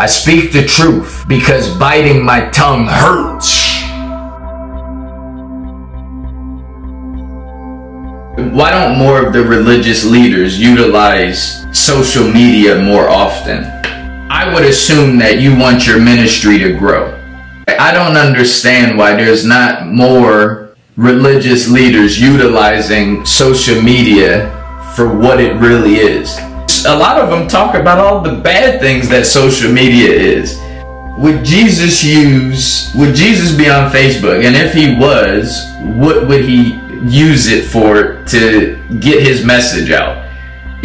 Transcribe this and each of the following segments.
I speak the truth because biting my tongue hurts. Why don't more of the religious leaders utilize social media more often? I would assume that you want your ministry to grow. I don't understand why there's not more religious leaders utilizing social media for what it really is. A lot of them talk about all the bad things that social media is. Would Jesus be on Facebook? And if he was, what would he use it for to get his message out?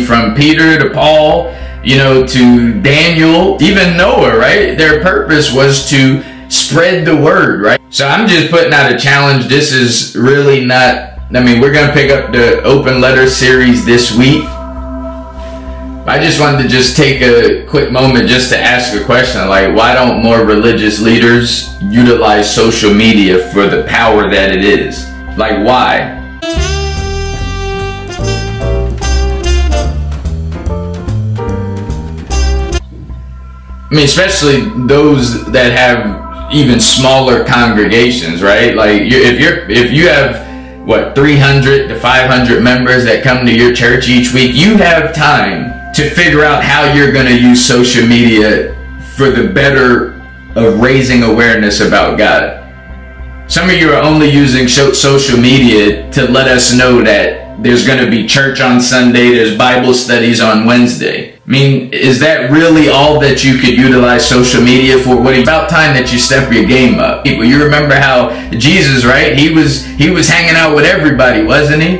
From Peter to Paul, to Daniel, even Noah, right? Their purpose was to spread the word, right? So I'm just putting out a challenge. This is really not, we're going to pick up the open letter series this week. I just wanted to just take a quick moment just to ask a question, like, why don't more religious leaders utilize social media for the power that it is? Like, why? Especially those that have even smaller congregations, right? Like, if you have 300 to 500 members that come to your church each week, you have time to figure out how you're going to use social media for the better of raising awareness about God. Some of you are only using social media to let us know that there's going to be church on Sunday, there's Bible studies on Wednesday. Is that really all that you could utilize social media for? It's about time that you step your game up. People, you remember how Jesus, right? He was hanging out with everybody, wasn't he?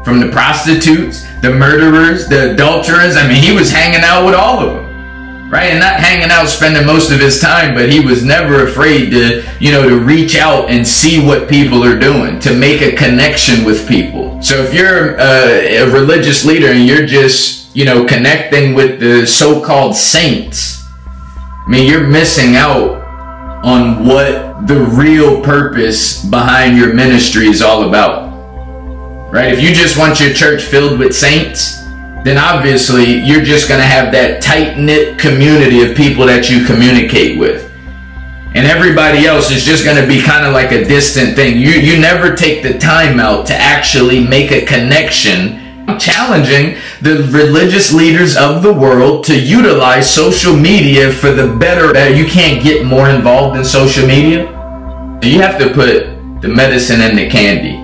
From the prostitutes, the murderers, the adulterers. He was hanging out with all of them, right? And not hanging out, spending most of his time, but he was never afraid to, to reach out and see what people are doing, to make a connection with people. So if you're a religious leader and you're just, connecting with the so-called saints, you're missing out on what the real purpose behind your ministry is all about. Right? If you just want your church filled with saints, then obviously you're just going to have that tight-knit community of people that you communicate with. And everybody else is just going to be kind of like a distant thing. You never take the time out to actually make a connection. I'm challenging the religious leaders of the world to utilize social media for the better. You can't get more involved in social media. You have to put the medicine in the candy.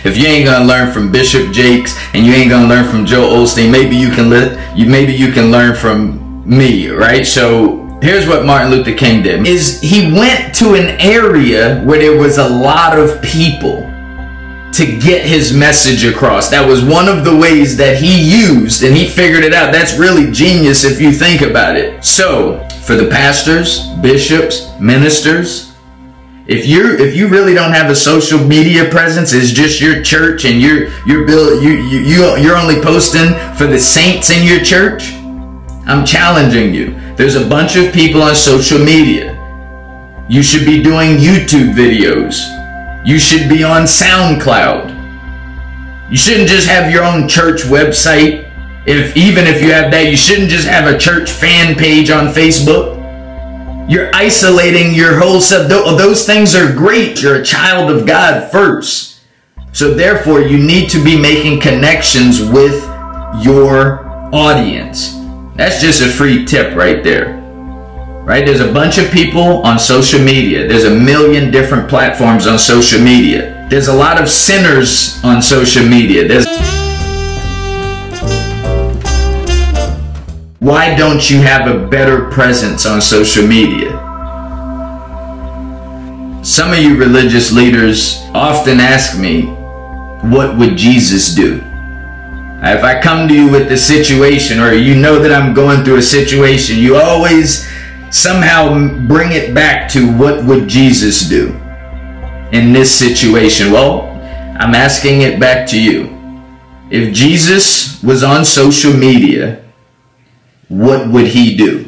If you ain't gonna learn from Bishop Jakes and you ain't gonna learn from Joel Osteen, maybe you can learn from me, right? So here's what Martin Luther King did: he went to an area where there was a lot of people to get his message across. That was one of the ways that he used, and he figured it out. That's really genius if you think about it. So for the pastors, bishops, ministers, if you really don't have a social media presence, it's just your church and you're only posting for the saints in your church, I'm challenging you. There's a bunch of people on social media. You should be doing YouTube videos. You should be on SoundCloud. You shouldn't just have your own church website. Even if you have that, you shouldn't just have a church fan page on Facebook. You're isolating your whole self. Those things are great. You're a child of God first. So therefore, you need to be making connections with your audience. That's just a free tip right there. Right? There's a bunch of people on social media. There's a million different platforms on social media. There's a lot of sinners on social media. Why don't you have a better presence on social media? Some of you religious leaders often ask me, what would Jesus do? If I come to you with a situation, or you know that I'm going through a situation, you always somehow bring it back to what would Jesus do in this situation. Well, I'm asking it back to you. If Jesus was on social media, what would he do?